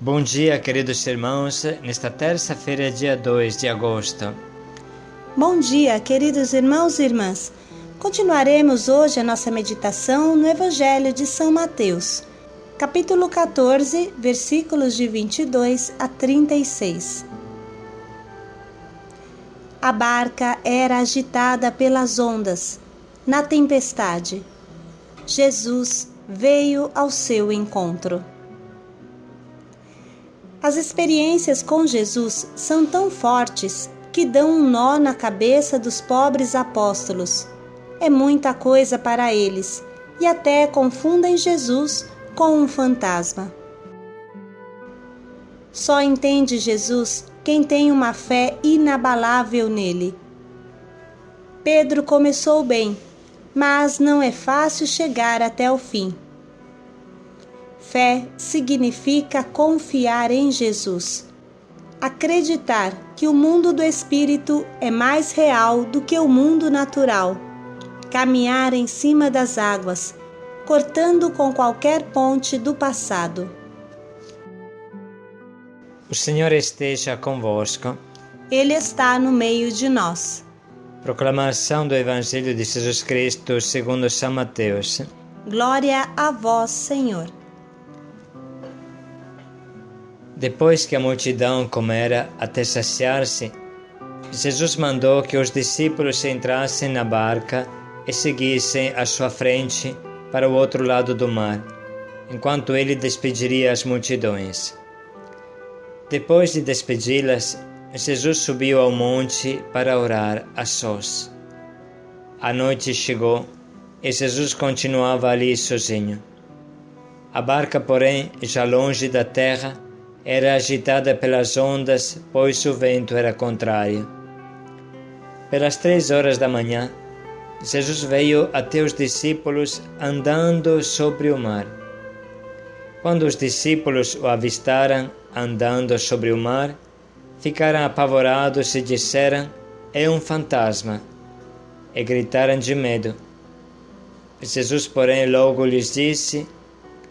Bom dia, queridos irmãos, nesta terça-feira, dia 2 de agosto. Bom dia, queridos irmãos e irmãs. Continuaremos hoje a nossa meditação no Evangelho de São Mateus, capítulo 14, versículos de 22 a 36. A barca era agitada pelas ondas, na tempestade. Jesus veio ao seu encontro. As experiências com Jesus são tão fortes que dão um nó na cabeça dos pobres apóstolos. É muita coisa para eles e até confundem Jesus com um fantasma. Só entende Jesus quem tem uma fé inabalável nele. Pedro começou bem, mas não é fácil chegar até o fim. Fé significa confiar em Jesus, acreditar que o mundo do espírito é mais real do que o mundo natural, caminhar em cima das águas, cortando com qualquer ponte do passado. O Senhor esteja convosco. Ele está no meio de nós. Proclamação do Evangelho de Jesus Cristo segundo São Mateus. Glória a vós, Senhor. Depois que a multidão comera até saciar-se, Jesus mandou que os discípulos entrassem na barca e seguissem à sua frente para o outro lado do mar, enquanto ele despediria as multidões. Depois de despedi-las, Jesus subiu ao monte para orar a sós. A noite chegou e Jesus continuava ali sozinho. A barca, porém, já longe da terra, era agitada pelas ondas, pois o vento era contrário. Pelas 3 horas da manhã, Jesus veio até os discípulos andando sobre o mar. Quando os discípulos o avistaram andando sobre o mar, ficaram apavorados e disseram: "É um fantasma", e gritaram de medo. Jesus, porém, logo lhes disse: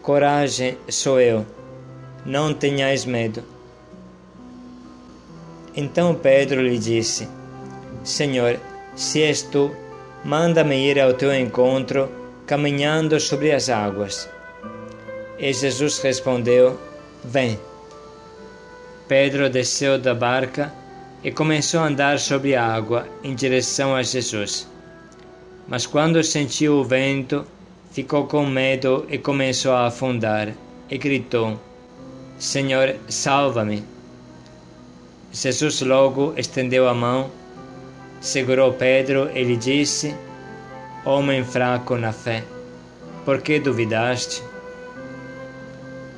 "Coragem, sou eu. Não tenhais medo." Então Pedro lhe disse: "Senhor, se és tu, manda-me ir ao teu encontro, caminhando sobre as águas." E Jesus respondeu: "Vem." Pedro desceu da barca e começou a andar sobre a água em direção a Jesus. Mas quando sentiu o vento, ficou com medo e começou a afundar, e gritou: "Senhor, salva-me." Jesus logo estendeu a mão, segurou Pedro e lhe disse: "Homem fraco na fé, por que duvidaste?"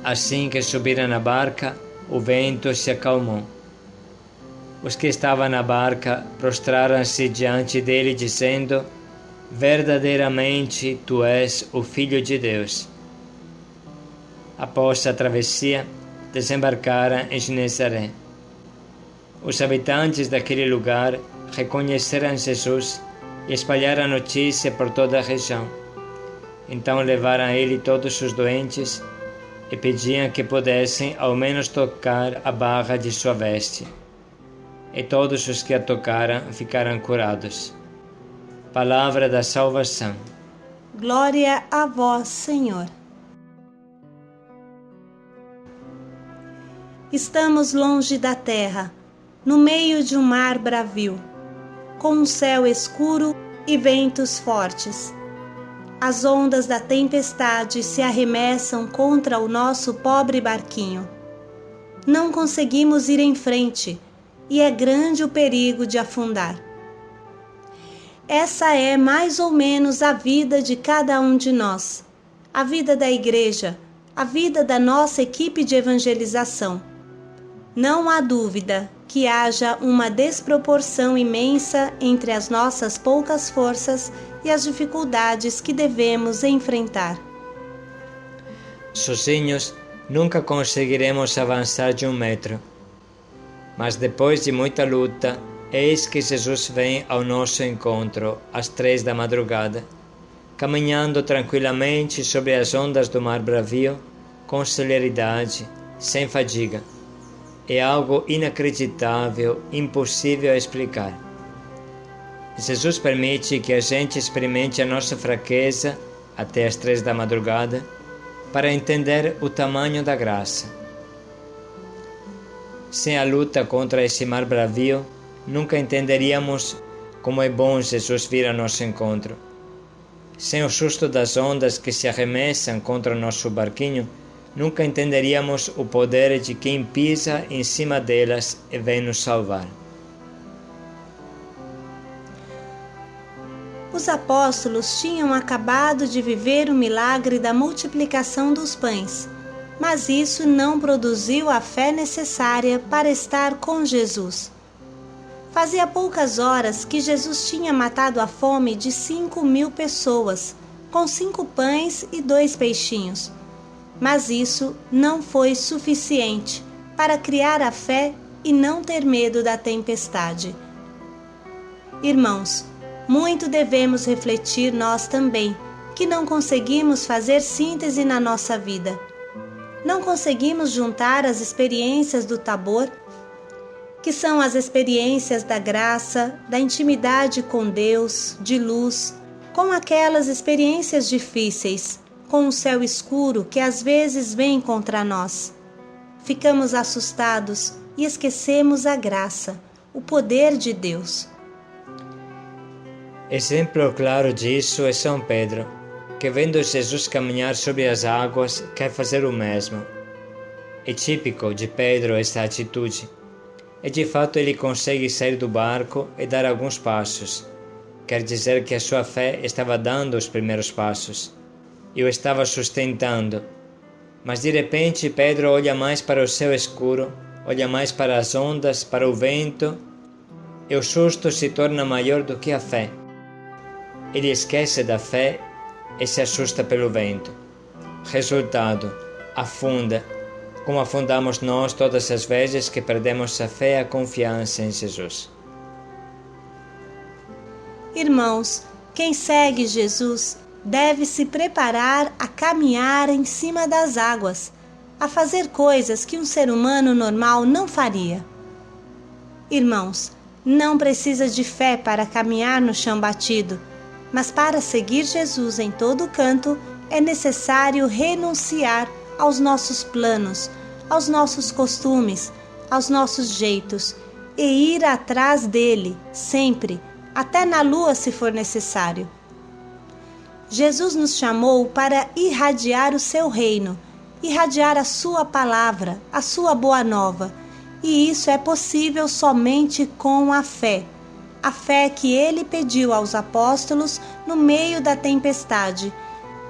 Assim que subiram na barca, o vento se acalmou. Os que estavam na barca prostraram-se diante dele, dizendo: "Verdadeiramente tu és o Filho de Deus." Após a travessia, desembarcaram em Genezaré. Os habitantes daquele lugar reconheceram Jesus e espalharam a notícia por toda a região. Então levaram a ele todos os doentes e pediam que pudessem ao menos tocar a barra de sua veste. E todos os que a tocaram ficaram curados. Palavra da salvação. Glória a vós, Senhor. Estamos longe da terra, no meio de um mar bravio, com um céu escuro e ventos fortes. As ondas da tempestade se arremessam contra o nosso pobre barquinho. Não conseguimos ir em frente e é grande o perigo de afundar. Essa é mais ou menos a vida de cada um de nós, a vida da igreja, a vida da nossa equipe de evangelização. Não há dúvida que haja uma desproporção imensa entre as nossas poucas forças e as dificuldades que devemos enfrentar. Sozinhos, nunca conseguiremos avançar de 1 metro. Mas depois de muita luta, eis que Jesus vem ao nosso encontro às 3 da madrugada, caminhando tranquilamente sobre as ondas do mar bravio, com celeridade, sem fadiga. É algo inacreditável, impossível a explicar. Jesus permite que a gente experimente a nossa fraqueza até as 3 da madrugada para entender o tamanho da graça. Sem a luta contra esse mar bravio, nunca entenderíamos como é bom Jesus vir ao nosso encontro. Sem o susto das ondas que se arremessam contra o nosso barquinho, nunca entenderíamos o poder de quem pisa em cima delas e vem nos salvar. Os apóstolos tinham acabado de viver o milagre da multiplicação dos pães, mas isso não produziu a fé necessária para estar com Jesus. Fazia poucas horas que Jesus tinha matado a fome de 5.000 pessoas, com 5 pães e 2 peixinhos. Mas isso não foi suficiente para criar a fé e não ter medo da tempestade. Irmãos, muito devemos refletir nós também, que não conseguimos fazer síntese na nossa vida. Não conseguimos juntar as experiências do Tabor, que são as experiências da graça, da intimidade com Deus, de luz, com aquelas experiências difíceis, com o céu escuro que às vezes vem contra nós. Ficamos assustados e esquecemos a graça, o poder de Deus. Exemplo claro disso é São Pedro, que vendo Jesus caminhar sobre as águas, quer fazer o mesmo. É típico de Pedro esta atitude. E de fato ele consegue sair do barco e dar alguns passos. Quer dizer que a sua fé estava dando os primeiros passos e o estava sustentando. Mas de repente Pedro olha mais para o céu escuro, olha mais para as ondas, para o vento, e o susto se torna maior do que a fé. Ele esquece da fé e se assusta pelo vento. Resultado, afunda, como afundamos nós todas as vezes que perdemos a fé e a confiança em Jesus. Irmãos, quem segue Jesus deve se preparar a caminhar em cima das águas, a fazer coisas que um ser humano normal não faria. Irmãos, não precisa de fé para caminhar no chão batido, mas para seguir Jesus em todo canto é necessário renunciar aos nossos planos, aos nossos costumes, aos nossos jeitos e ir atrás dele, sempre, até na lua se for necessário. Jesus nos chamou para irradiar o seu reino, irradiar a sua palavra, a sua boa nova, e isso é possível somente com a fé que ele pediu aos apóstolos no meio da tempestade,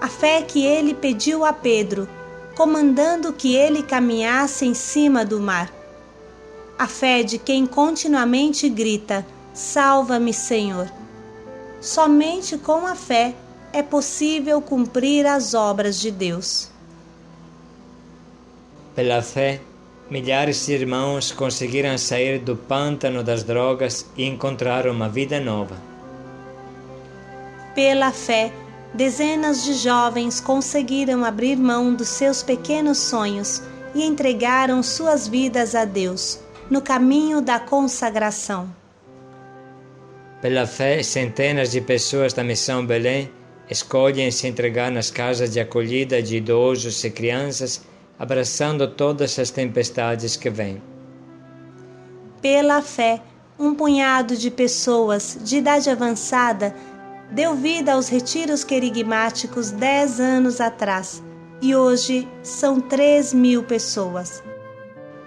a fé que ele pediu a Pedro, comandando que ele caminhasse em cima do mar. A fé de quem continuamente grita: "Salva-me, Senhor". Somente com a fé é possível cumprir as obras de Deus. Pela fé, milhares de irmãos conseguiram sair do pântano das drogas e encontrar uma vida nova. Pela fé, dezenas de jovens conseguiram abrir mão dos seus pequenos sonhos e entregaram suas vidas a Deus, no caminho da consagração. Pela fé, centenas de pessoas da Missão Belém escolhem se entregar nas casas de acolhida de idosos e crianças, abraçando todas as tempestades que vêm. Pela fé, um punhado de pessoas de idade avançada deu vida aos retiros querigmáticos 10 anos atrás, e hoje são 3.000 pessoas.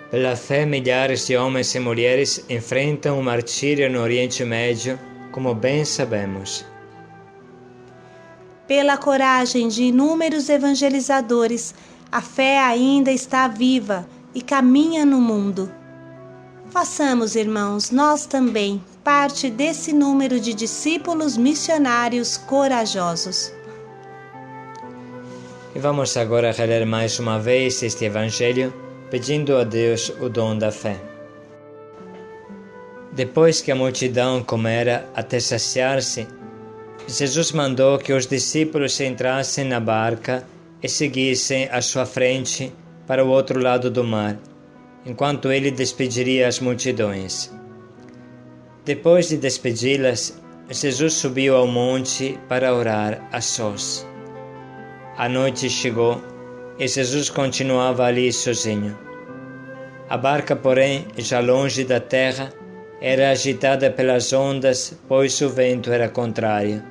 Pela fé, milhares de homens e mulheres enfrentam o martírio no Oriente Médio, como bem sabemos. Pela coragem de inúmeros evangelizadores, a fé ainda está viva e caminha no mundo. Façamos, irmãos, nós também, parte desse número de discípulos missionários corajosos. E vamos agora reler mais uma vez este Evangelho, pedindo a Deus o dom da fé. Depois que a multidão comera até saciar-se, Jesus mandou que os discípulos entrassem na barca e seguissem à sua frente, para o outro lado do mar, enquanto ele despediria as multidões. Depois de despedi-las, Jesus subiu ao monte para orar a sós. A noite chegou e Jesus continuava ali sozinho. A barca, porém, já longe da terra, era agitada pelas ondas, pois o vento era contrário.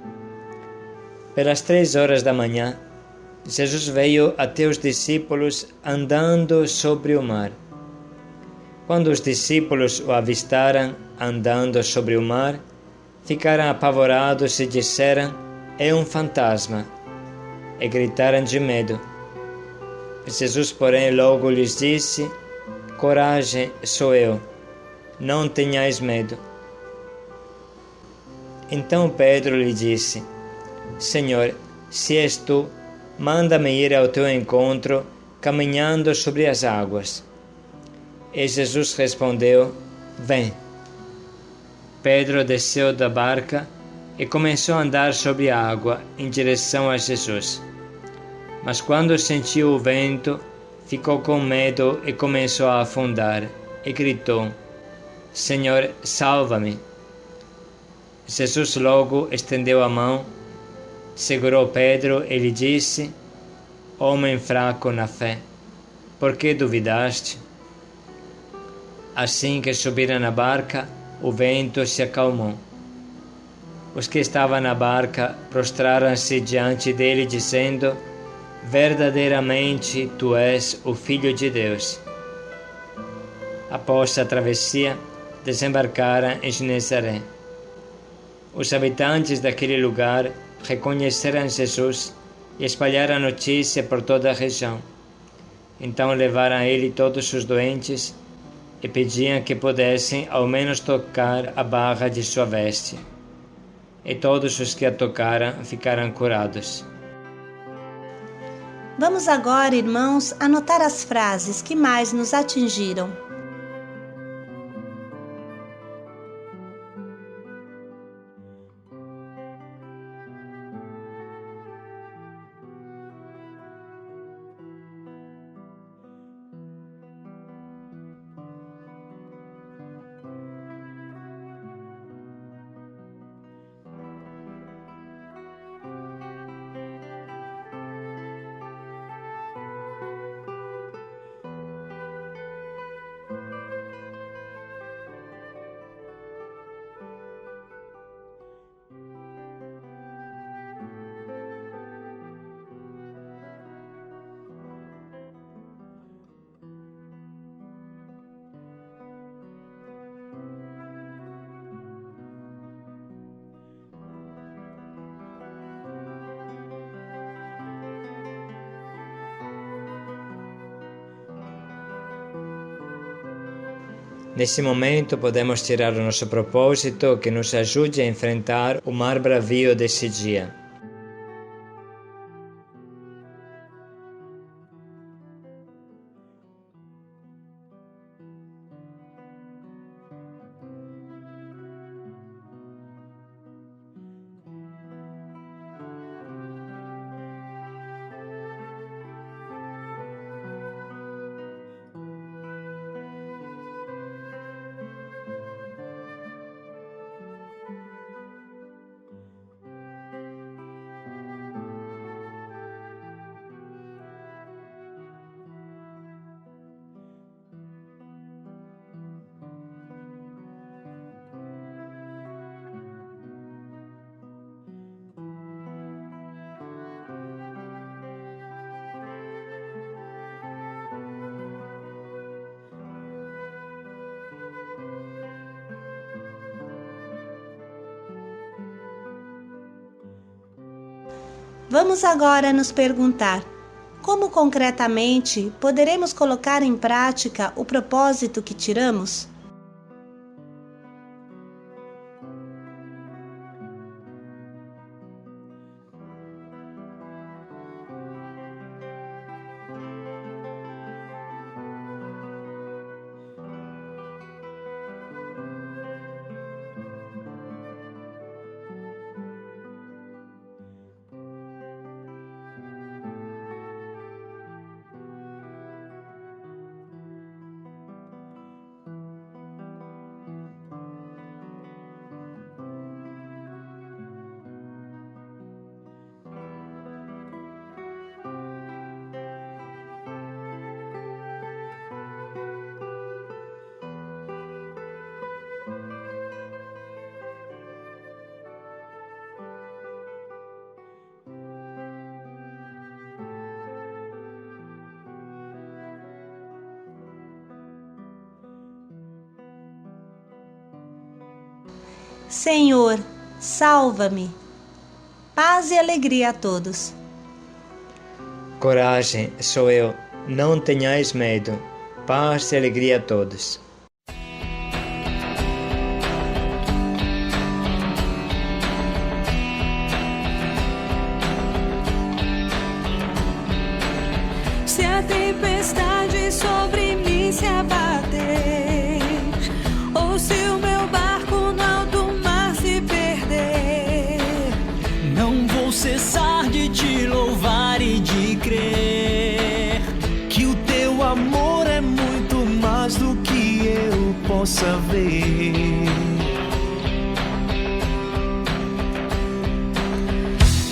Pelas 3 horas da manhã, Jesus veio até os discípulos andando sobre o mar. Quando os discípulos o avistaram andando sobre o mar, ficaram apavorados e disseram: "É um fantasma!" e gritaram de medo. Jesus, porém, logo lhes disse: "Coragem, sou eu, não tenhais medo." Então Pedro lhe disse: "Senhor, se és tu, manda-me ir ao teu encontro, caminhando sobre as águas." E Jesus respondeu: "Vem." Pedro desceu da barca e começou a andar sobre a água em direção a Jesus. Mas quando sentiu o vento, ficou com medo e começou a afundar, e gritou: "Senhor, salva-me." Jesus logo estendeu a mão, segurou Pedro e lhe disse: "Homem fraco na fé, por que duvidaste?" Assim que subiram na barca, o vento se acalmou. Os que estavam na barca prostraram-se diante dele, dizendo: "Verdadeiramente tu és o Filho de Deus." Após a travessia, desembarcaram em Genezaré. Os habitantes daquele lugar reconheceram Jesus e espalharam a notícia por toda a região. Então levaram a ele todos os doentes e pediam que pudessem ao menos tocar a barra de sua veste. E todos os que a tocaram ficaram curados. Vamos agora, irmãos, anotar as frases que mais nos atingiram. Nesse momento, podemos tirar o nosso propósito que nos ajude a enfrentar o mar bravio desse dia. Vamos agora nos perguntar: como concretamente poderemos colocar em prática o propósito que tiramos? Senhor, salva-me. Paz e alegria a todos. Coragem, sou eu, não tenhais medo. Paz e alegria a todos. Se a tempestade sobre mim se abater, ou se o meu barco no alto mar se perder, não vou cessar de te louvar e de crer que o teu amor é muito mais do que eu possa ver.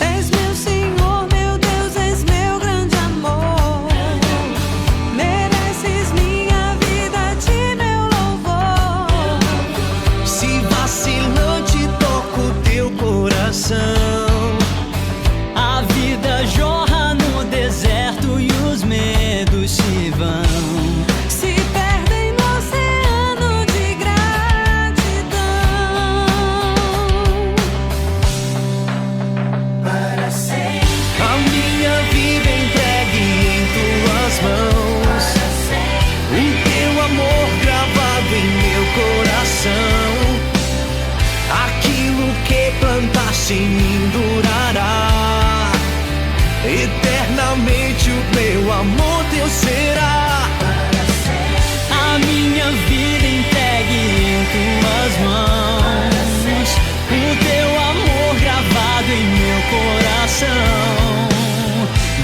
És meu Senhor, meu Deus, és meu grande amor. Mereces minha vida, de meu louvor. Se vacilante toco o teu coração, A vida jorra no deserto e os medos se vão. Se perdem no oceano de gratidão. Para sempre. a minha vida entregue em tuas mãos, o teu amor gravado em meu coração. Aquilo que plantaste em mim durará, eternamente o meu amor teu será. A minha vida entregue em tuas mãos, o teu amor gravado em meu coração.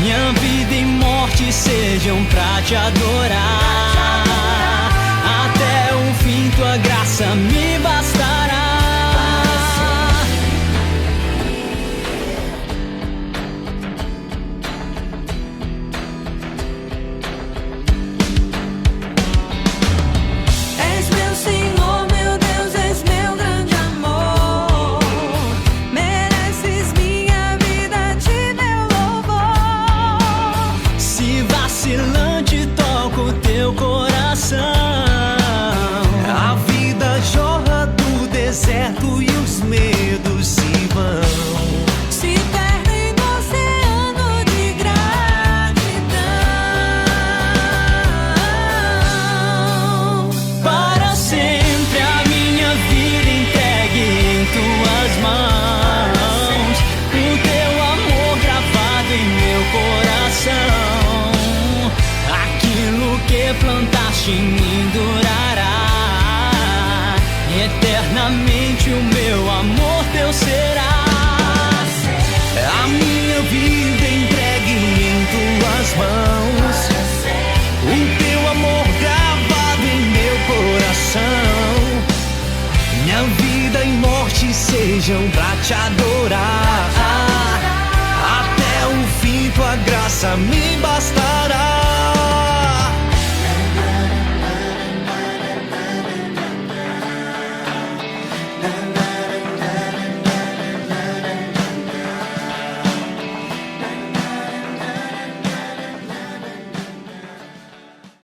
Minha vida e morte sejam pra te adorar. Até o fim tua graça me bastará. És meu Senhor, meu Deus, és meu grande amor. Mereces minha vida, de meu louvor. Se vacilante toco o teu coração, A vida jorra do deserto e os medos se vão. se perdem no oceano de gratidão. Para sempre a minha vida entregue em tuas mãos, o teu amor gravado em meu coração. Aquilo que plantaste em mim durará, eternamente o meu amor teu será. A minha vida entregue em tuas mãos, o teu amor gravado em meu coração. Minha vida e morte sejam pra te adorar. Até o fim tua graça me bastará.